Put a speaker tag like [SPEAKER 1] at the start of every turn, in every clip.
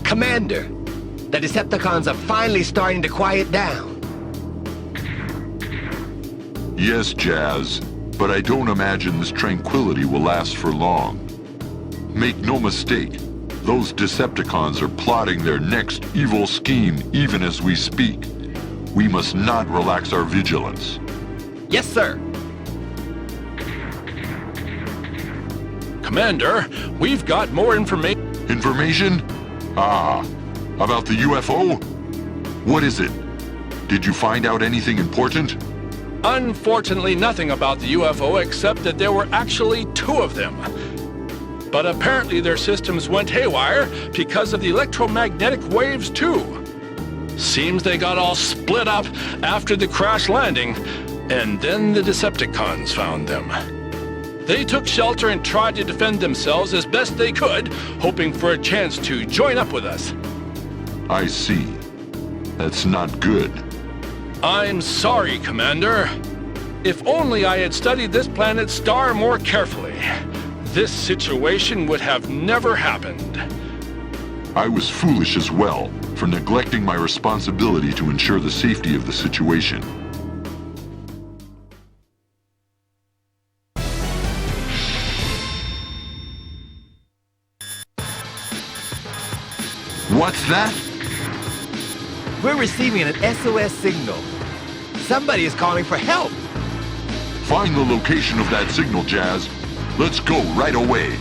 [SPEAKER 1] Commander, the Decepticons are finally starting to quiet down.
[SPEAKER 2] Yes, Jazz, but I don't imagine this tranquility will last for long. Make no mistake, those Decepticons are plotting their next evil scheme even as we speak. We must not relax our vigilance.
[SPEAKER 1] Yes, sir.
[SPEAKER 3] Commander, we've got more information.
[SPEAKER 2] Information? Ah, about the UFO? What is it? Did you find out anything important?
[SPEAKER 3] Unfortunately, nothing about the UFO except that there were actually 2 of them. But apparently their systems went haywire because of the electromagnetic waves too. Seems they got all split up after the crash landing, and then the Decepticons found them. They took shelter and tried to defend themselves as best they could, hoping for a chance to join up with us.
[SPEAKER 2] I see. That's not good.
[SPEAKER 3] I'm sorry, Commander. If only I had studied this planet's star more carefully, this situation would have never happened.
[SPEAKER 2] I was foolish as well for neglecting my responsibility to ensure the safety of the situation. What's that?
[SPEAKER 1] We're receiving an SOS signal. Somebody is calling for help.
[SPEAKER 2] Find the location of that signal, Jazz. Let's go right away.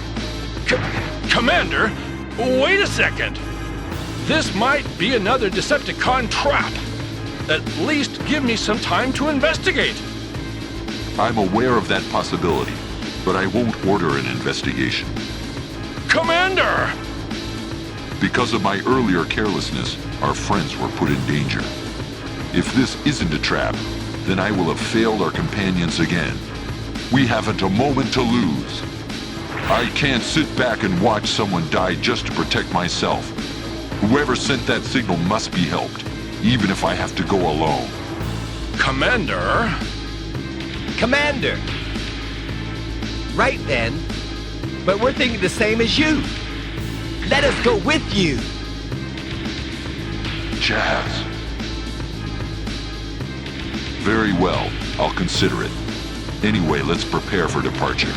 [SPEAKER 3] Commander, wait a second. This might be another Decepticon trap. At least give me some time to investigate.
[SPEAKER 2] I'm aware of that possibility, but I won't order an investigation.
[SPEAKER 3] Commander!
[SPEAKER 2] Because of my earlier carelessness, our friends were put in danger. If this isn't a trap, then I will have failed our companions again. We haven't a moment to lose. I can't sit back and watch someone die just to protect myself. Whoever sent that signal must be helped, even if I have to go alone.
[SPEAKER 3] Commander?
[SPEAKER 1] Commander! Right then, but we're thinking the same as you. Let us go with you.
[SPEAKER 2] Jazz. Very well, I'll consider it. Anyway, let's prepare for departure.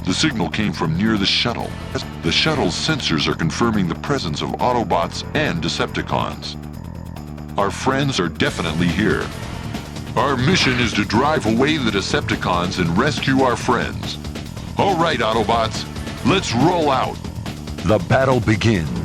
[SPEAKER 2] The signal came from near the shuttle. The shuttle's sensors are confirming the presence of Autobots and Decepticons. Our friends are definitely here. Our mission is to drive away the Decepticons and rescue our friends. All right, Autobots, let's roll out. The battle begins.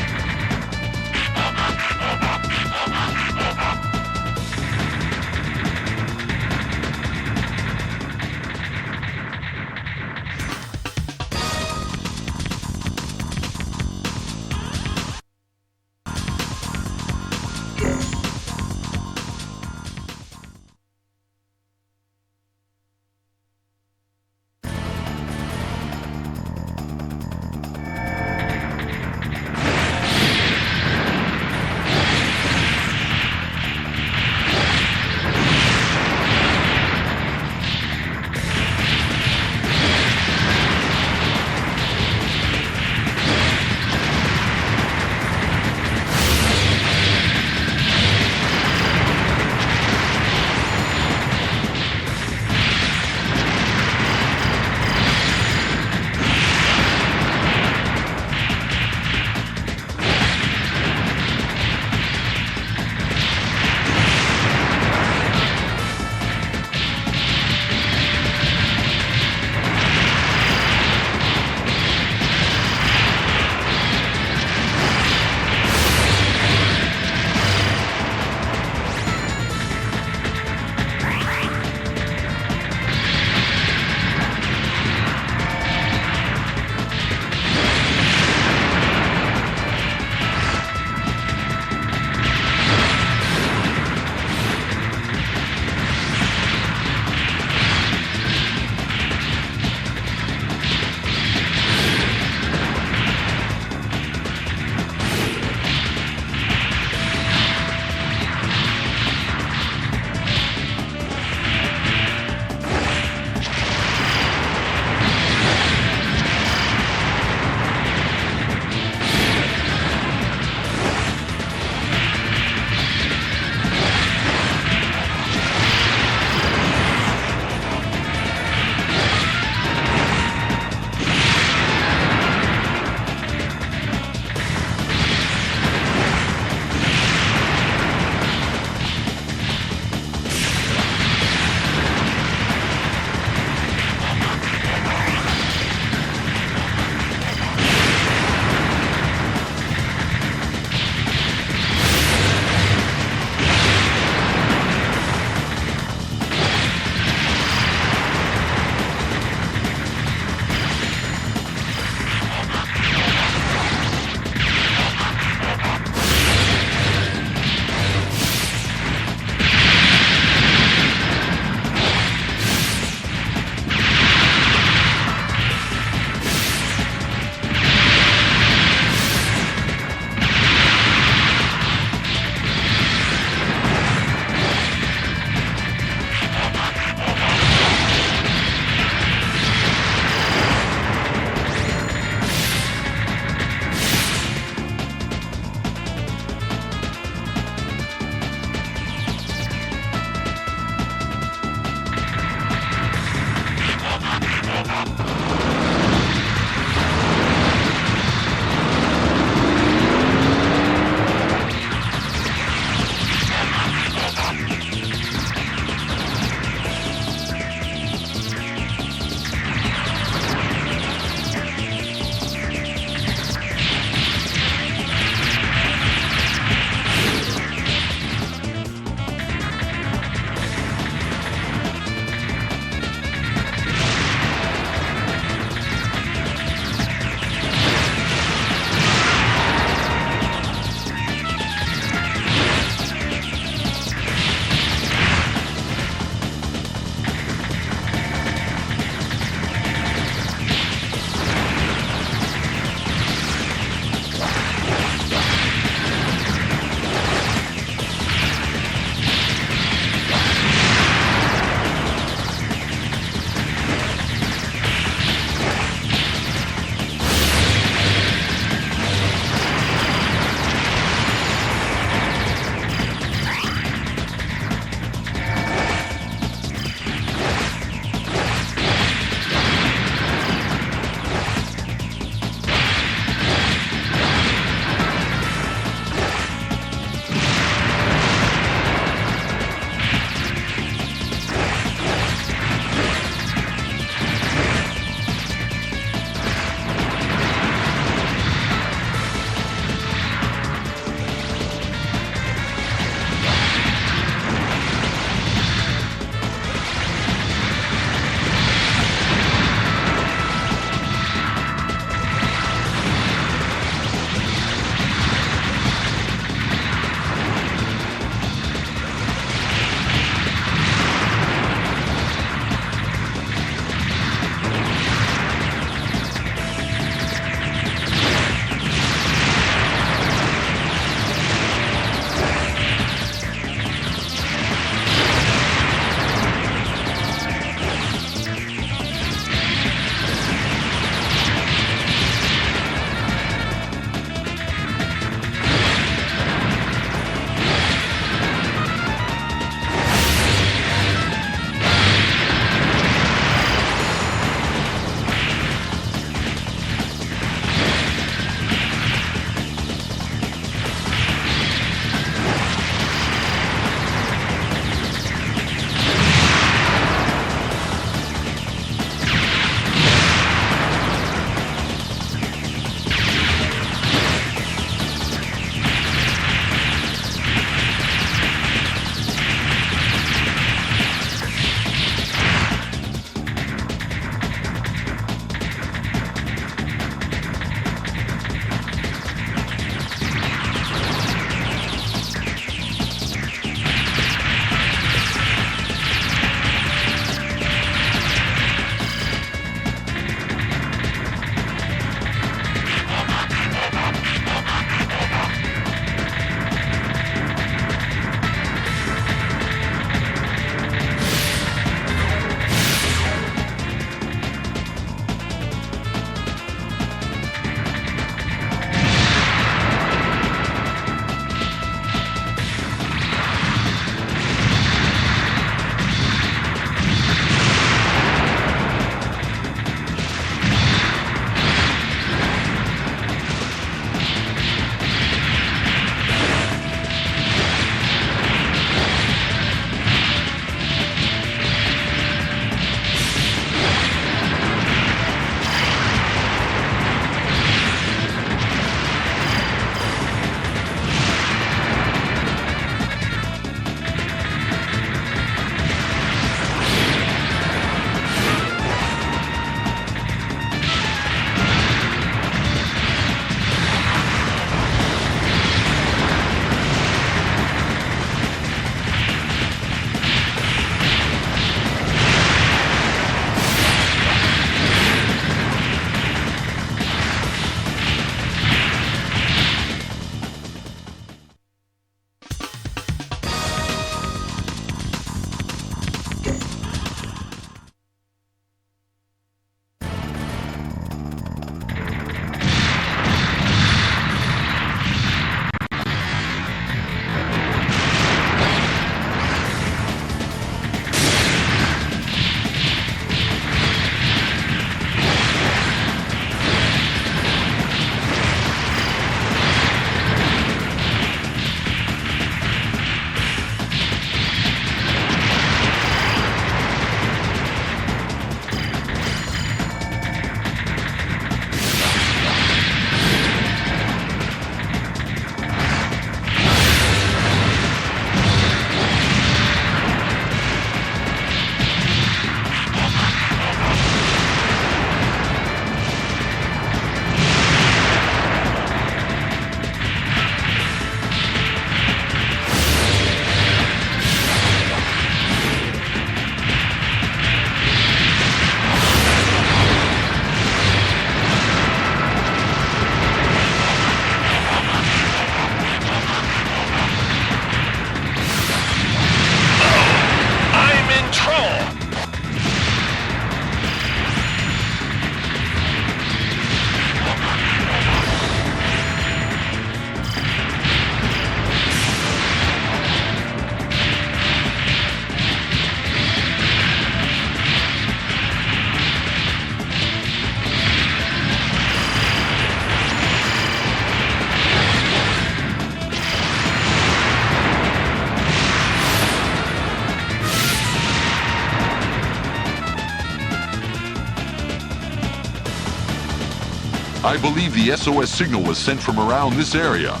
[SPEAKER 2] I believe the SOS signal was sent from around this area.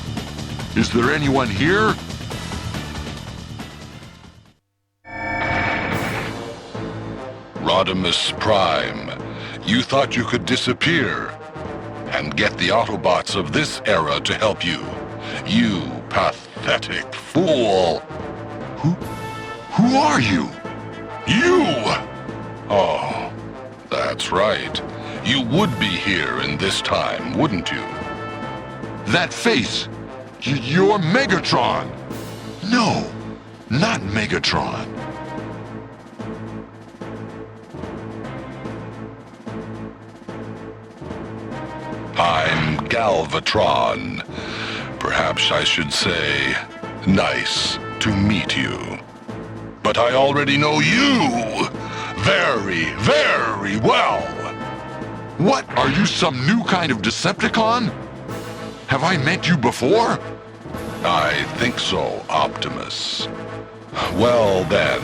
[SPEAKER 2] Is there anyone here?
[SPEAKER 4] Rodimus Prime, you thought you could disappear and get the Autobots of this era to help you. You pathetic fool.
[SPEAKER 2] Who are you?
[SPEAKER 4] You! Oh, that's right. You would be here in this time, wouldn't you?
[SPEAKER 2] That face! You're Megatron! No, not Megatron.
[SPEAKER 4] I'm Gальватроном. Perhaps I should say, nice to meet you. But I already know you very, very well.
[SPEAKER 2] What? Are you some new kind of Decepticon? Have I met you before?
[SPEAKER 4] I think so, Optimus. Well then,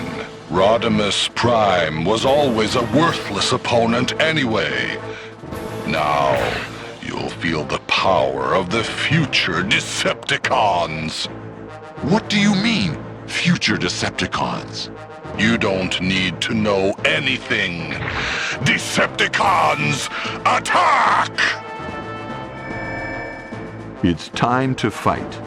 [SPEAKER 4] Rodimus Prime was always a worthless opponent anyway. Now, you'll feel the power of the future Decepticons.
[SPEAKER 2] What do you mean, future Decepticons?
[SPEAKER 4] You don't need to know anything. Decepticons, attack!
[SPEAKER 2] It's time to fight.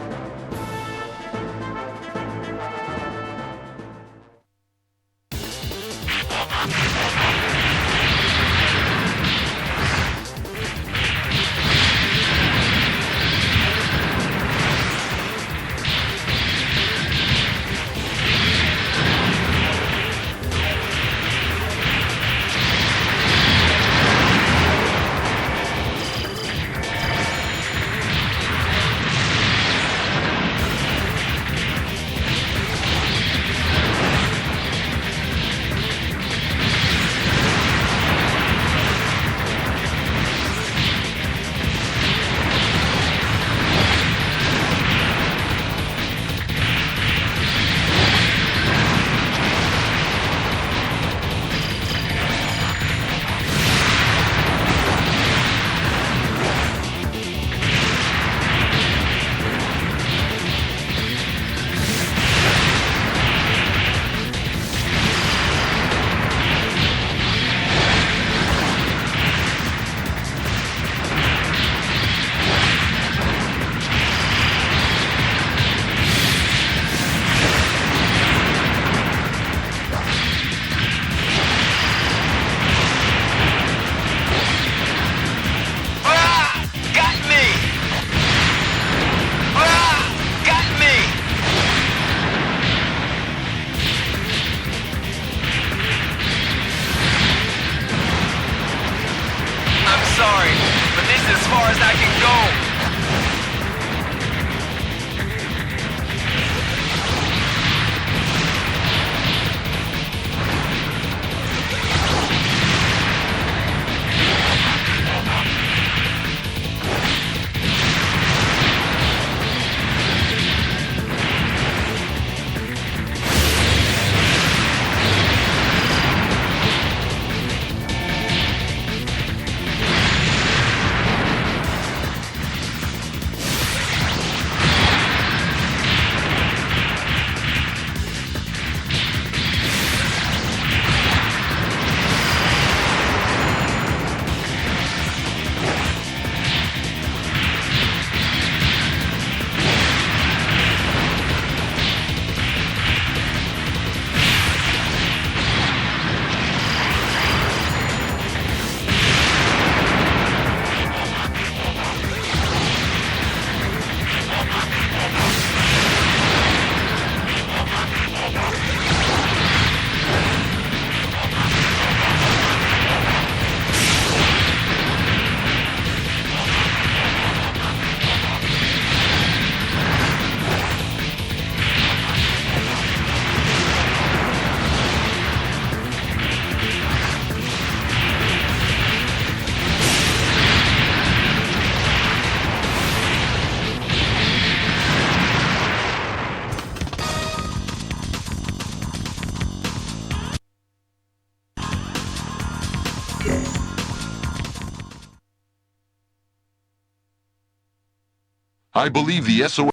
[SPEAKER 2] I believe the SOS...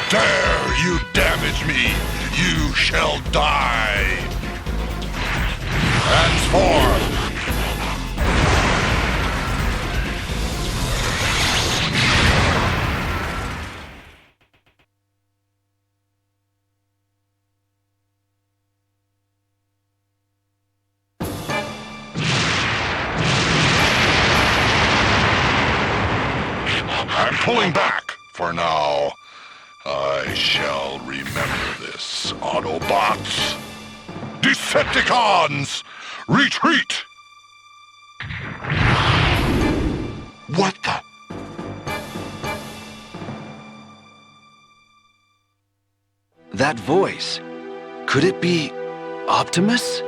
[SPEAKER 4] Dare you damage me, you shall die. Transform. I'm pulling back for now. I shall remember this, Autobots. Decepticons, retreat! What the?
[SPEAKER 5] That voice, could it be Optimus?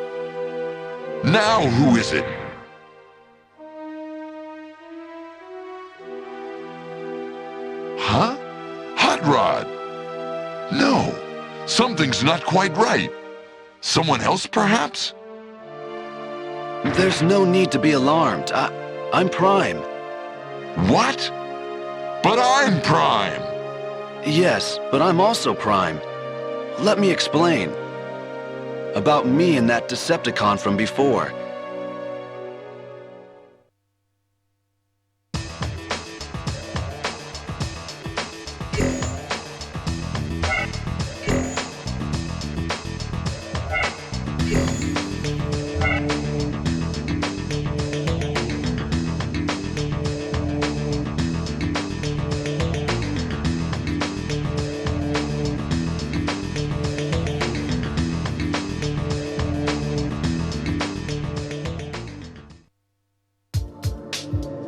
[SPEAKER 2] Now who is it? Huh? Hot Rod! No, something's not quite right. Someone else, perhaps?
[SPEAKER 5] There's no need to be alarmed. I'm Prime.
[SPEAKER 2] What? But I'm Prime!
[SPEAKER 5] Yes, but I'm also Prime. Let me explain. About me and that Decepticon from before.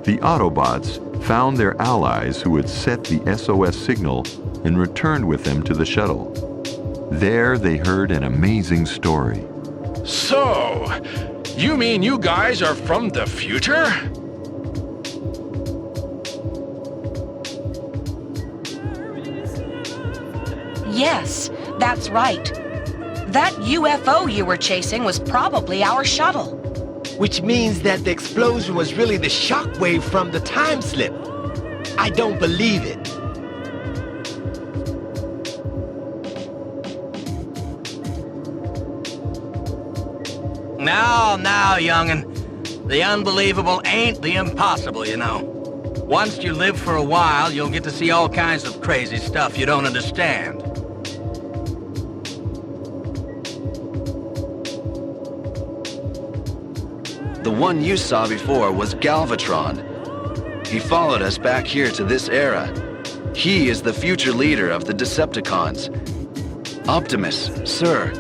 [SPEAKER 6] The Autobots found their allies who had set the SOS signal and returned with them to the shuttle. There they heard an amazing story.
[SPEAKER 3] So, You mean you guys are from the future?
[SPEAKER 7] Yes, that's right. That UFO you were chasing was probably our shuttle.
[SPEAKER 1] Which means that the explosion was really the shockwave from the time slip. I don't believe it.
[SPEAKER 8] Now, young'un. The unbelievable ain't the impossible, you know. Once you live for a while, you'll get to see all kinds of crazy stuff you don't understand.
[SPEAKER 5] The one you saw before was Gальватроном. He followed us back here to this era. He is the future leader of the Decepticons. Optimus, sir,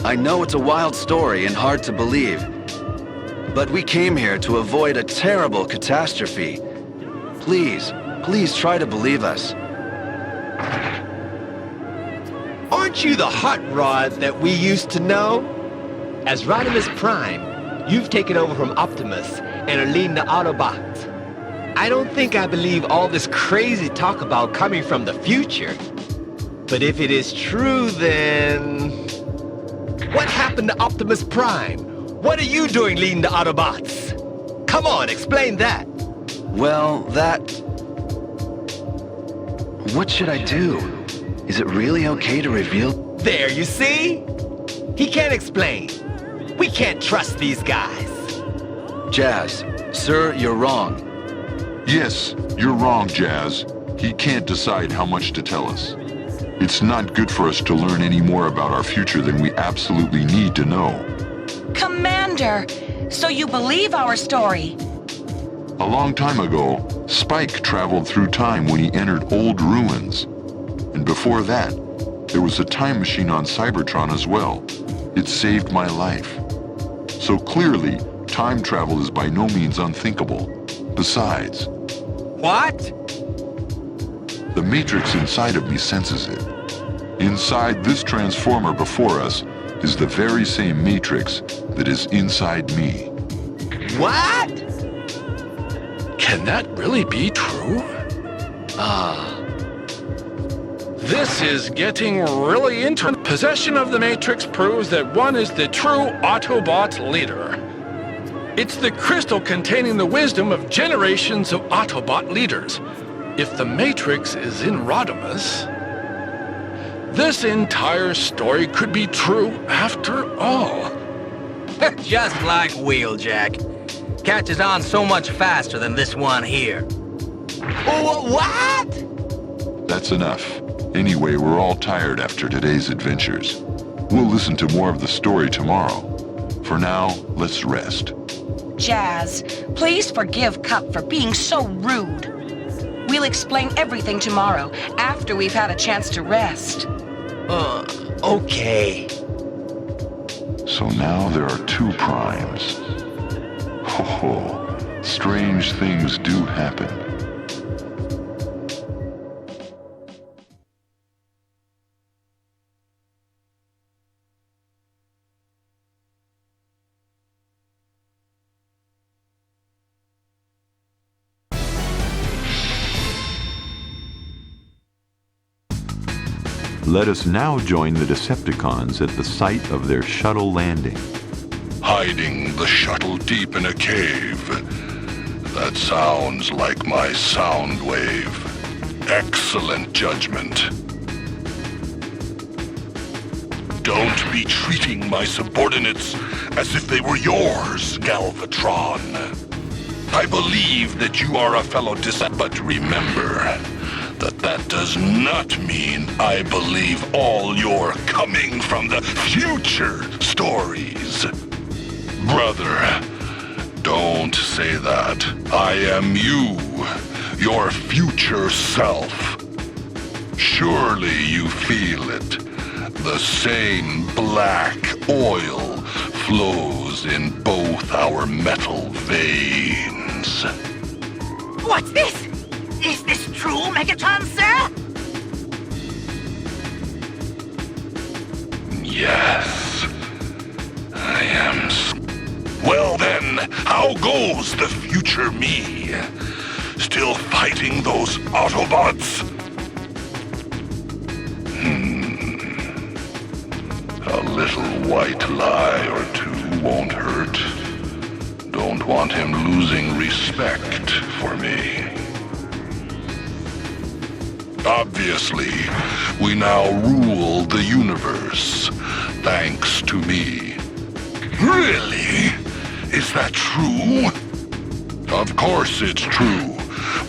[SPEAKER 5] I know it's a wild story and hard to believe, but we came here to avoid a terrible catastrophe. Please try to believe us.
[SPEAKER 1] Aren't you the hot rod that we used to know? As Rodimус Prime, you've taken over from Optimus and are leading the Autobots. I don't think I believe all this crazy talk about coming from the future. But if it is true, then... What happened to Optimus Prime? What are you doing leading the Autobots? Come on, explain that.
[SPEAKER 5] Well, what should I do? Is it really okay to reveal?
[SPEAKER 1] There, you see? He can't explain. We can't trust these guys.
[SPEAKER 5] Jazz, sir, you're wrong.
[SPEAKER 2] Yes, you're wrong, Jazz. He can't decide how much to tell us. It's not good for us to learn any more about our future than we absolutely need to know.
[SPEAKER 7] Commander, so you believe our story?
[SPEAKER 2] A long time ago, Spike traveled through time when he entered old ruins. And before that, there was a time machine on Cybertron as well. It saved my life. So clearly, time travel is by no means unthinkable. Besides...
[SPEAKER 8] What?
[SPEAKER 2] The matrix inside of me senses it. Inside this transformer before us is the very same matrix that is inside me.
[SPEAKER 1] What?
[SPEAKER 3] Can that really be true? This is getting really interesting. Possession of the Matrix proves that one is the true Autobot leader. It's the crystal containing the wisdom of generations of Autobot leaders. If the Matrix is in Rodimus, this entire story could be true after all.
[SPEAKER 8] Just like Wheeljack. Catches on so much faster than this one here.
[SPEAKER 1] What?
[SPEAKER 2] That's enough. Anyway, we're all tired after today's adventures. We'll listen to more of the story tomorrow. For now, let's rest.
[SPEAKER 7] Jazz, please forgive Cup for being so rude. We'll explain everything tomorrow, after we've had a chance to rest.
[SPEAKER 1] Okay.
[SPEAKER 2] So now there are two primes. Ho, strange things do happen.
[SPEAKER 6] Let us now join the Decepticons at the site of their shuttle landing.
[SPEAKER 4] Hiding the shuttle deep in a cave. That sounds like my sound wave. Excellent judgment. Don't be treating my subordinates as if they were yours, Gальватron. I believe that you are a fellow but remember that does not mean I believe all your coming from the future stories. Brother, don't say that. I am you, your future self. Surely you feel it. The same black oil flows in both our metal veins.
[SPEAKER 9] What's this? Is this true, Megatron, sir?
[SPEAKER 4] Yes. I am... Well How goes the future me? Still fighting those Autobots? A little white lie or two won't hurt. Don't want him losing respect for me. Obviously, we now rule the universe, thanks to me. Really? Is that true? Of course it's true.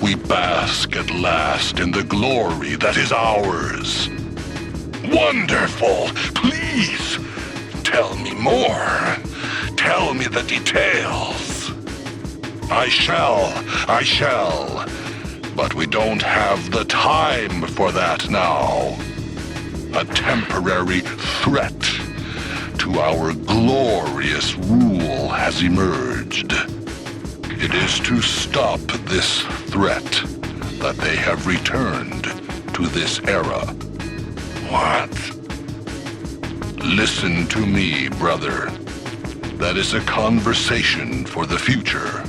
[SPEAKER 4] We bask at last in the glory that is ours. Wonderful! Please, tell me more. Tell me the details. I shall. But we don't have the time for that now. A temporary threat to our glorious rule has emerged. It is to stop this threat that they have returned to this era. What? Listen to me, brother. That is a conversation for the future.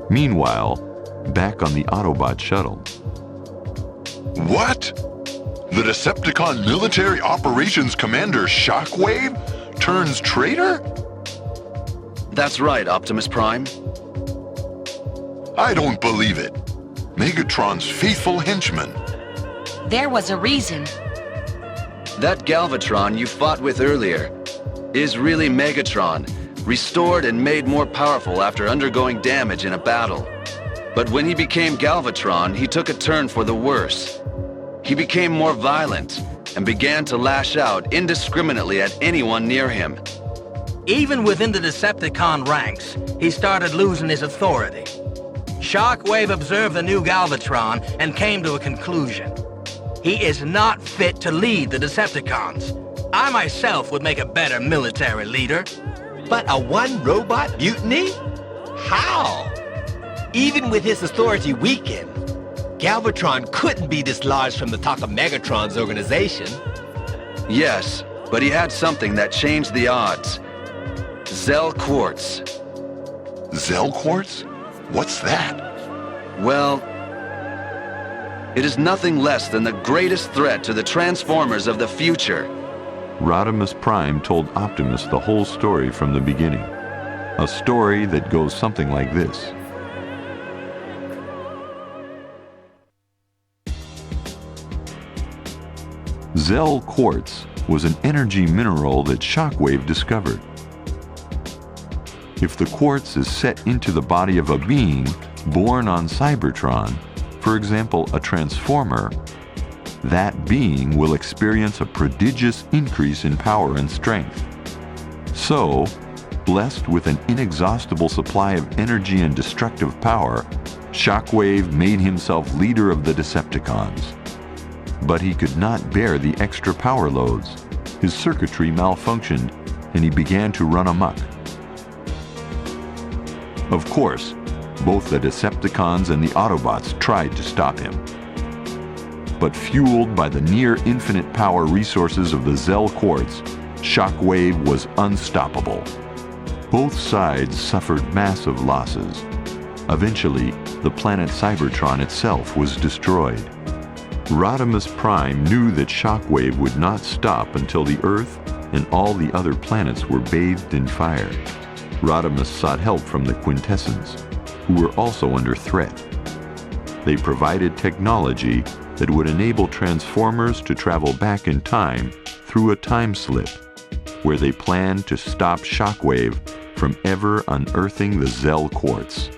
[SPEAKER 6] Meanwhile, back on the Autobot shuttle.
[SPEAKER 2] What? The Decepticon Military Operations Commander Shockwave turns traitor?
[SPEAKER 5] That's right, Optimus Prime.
[SPEAKER 2] I don't believe it. Megatron's faithful henchman.
[SPEAKER 7] There was a reason.
[SPEAKER 5] That Galvatron you fought with earlier is really Megatron, restored and made more powerful after undergoing damage in a battle. But when he became Galvatron, he took a turn for the worse. He became more violent and began to lash out indiscriminately at anyone near him.
[SPEAKER 8] Even within the Decepticon ranks, he started losing his authority. Shockwave observed the new Galvatron and came to a conclusion. He is not fit to lead the Decepticons. I myself would make a better military leader.
[SPEAKER 1] But a one-robot mutiny? How? Even with his authority weakened, Galvatron couldn't be dislodged from the top of Megatron's organization.
[SPEAKER 5] Yes, but he had something that changed the odds. Zell Quartz.
[SPEAKER 2] Zell Quartz? What's that?
[SPEAKER 5] Well, it is nothing less than the greatest threat to the Transformers of the future.
[SPEAKER 6] Rodimus Prime told Optimus the whole story from the beginning. A story that goes something like this. Zell Quartz was an energy mineral that Shockwave discovered. If the quartz is set into the body of a being born on Cybertron, for example, a Transformer, that being will experience a prodigious increase in power and strength. So, blessed with an inexhaustible supply of energy and destructive power, Shockwave made himself leader of the Decepticons. But he could not bear the extra power loads. His circuitry malfunctioned, and he began to run amok. Of course, both the Decepticons and the Autobots tried to stop him. But fueled by the near-infinite power resources of the Zell Quartz, Shockwave was unstoppable. Both sides suffered massive losses. Eventually, the planet Cybertron itself was destroyed. Rodimus Prime knew that Shockwave would not stop until the Earth and all the other planets were bathed in fire. Rodimus sought help from the Quintessence, who were also under threat. They provided technology that would enable Transformers to travel back in time through a time slip, where they planned to stop Shockwave from ever unearthing the Zell Quartz.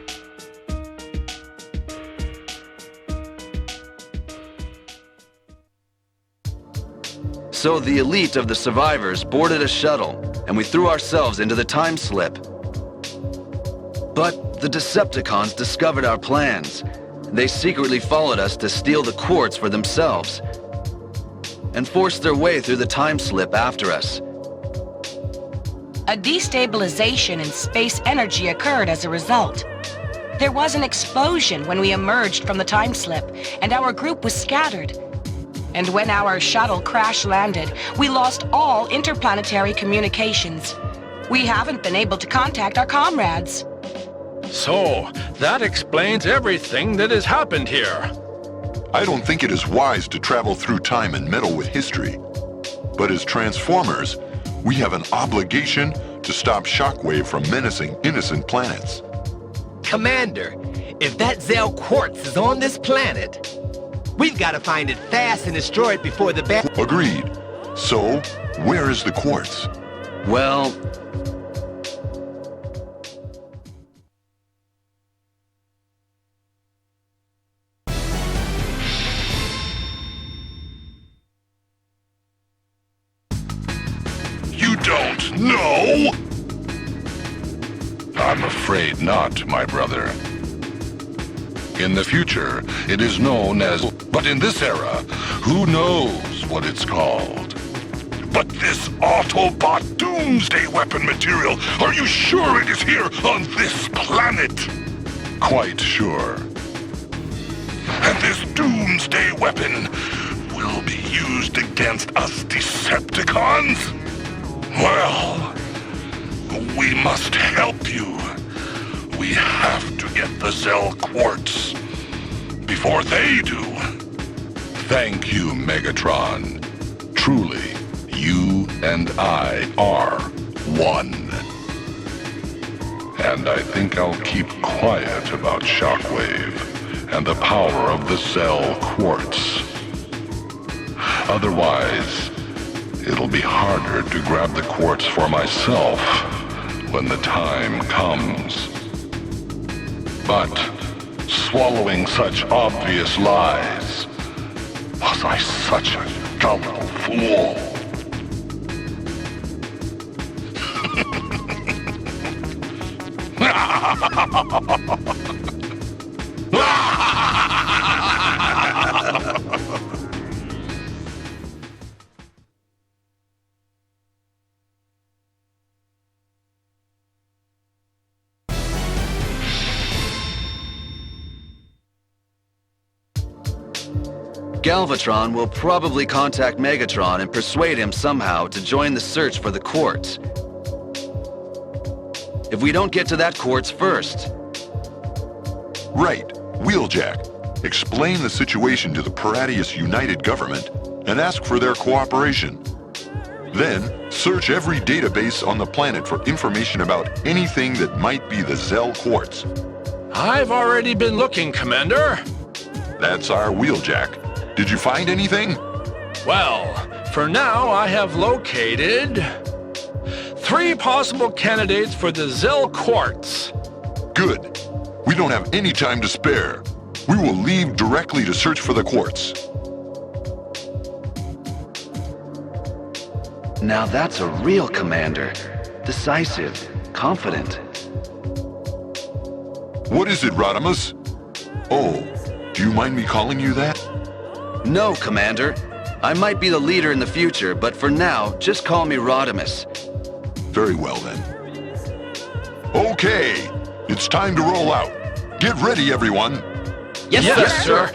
[SPEAKER 5] So the elite of the survivors boarded a shuttle, and we threw ourselves into the time slip. But the Decepticons discovered our plans. They secretly followed us to steal the quartz for themselves, and forced their way through the time slip after us.
[SPEAKER 7] A destabilization in space energy occurred as a result. There was an explosion when we emerged from the time slip, and our group was scattered. And when our shuttle crash-landed, we lost all interplanetary communications. We haven't been able to contact our comrades.
[SPEAKER 3] So, that explains everything that has happened here.
[SPEAKER 2] I don't think it is wise to travel through time and meddle with history. But as Transformers, we have an obligation to stop Shockwave from menacing innocent planets.
[SPEAKER 1] Commander, if that Zell Quartz is on this planet, we've got to find it fast and destroy it before the
[SPEAKER 2] Agreed. So, where is the quartz?
[SPEAKER 5] Well...
[SPEAKER 4] You don't know? I'm afraid not, my brother. In the future, it is known as... But in this era, who knows what it's called? But this Autobot doomsday weapon material, are you sure it is here on this planet? Quite sure. And this doomsday weapon will be used against us Decepticons? Well, we must help you. We have to get the Zell Quartz before they do. Thank you, Megatron. Truly, you and I are one. And I think I'll keep quiet about Shockwave and the power of the Zell Quartz. Otherwise, it'll be harder to grab the quartz for myself when the time comes. But swallowing such obvious lies, was I such a gullible fool?
[SPEAKER 5] Gальватron will probably contact Megatron and persuade him somehow to join the search for the quartz. If we don't get to that quartz first.
[SPEAKER 2] Right. Wheeljack. Explain the situation to the Paradius United Government and ask for their cooperation. Then, search every database on the planet for information about anything that might be the Zell Quartz.
[SPEAKER 3] I've already been looking, Commander.
[SPEAKER 2] That's our Wheeljack. Did you find anything?
[SPEAKER 3] Well, for now I have located 3 possible candidates for the Zell Quartz.
[SPEAKER 2] Good. We don't have any time to spare. We will leave directly to search for the quartz.
[SPEAKER 5] Now that's a real commander. Decisive, confident.
[SPEAKER 2] What is it, Rodimus? Oh, do you mind me calling you that?
[SPEAKER 5] No, Commander. I might be the leader in the future, but for now, just call me Rodimus.
[SPEAKER 2] Very well, then. Okay, it's time to roll out. Get ready, everyone.
[SPEAKER 3] Yes, sir.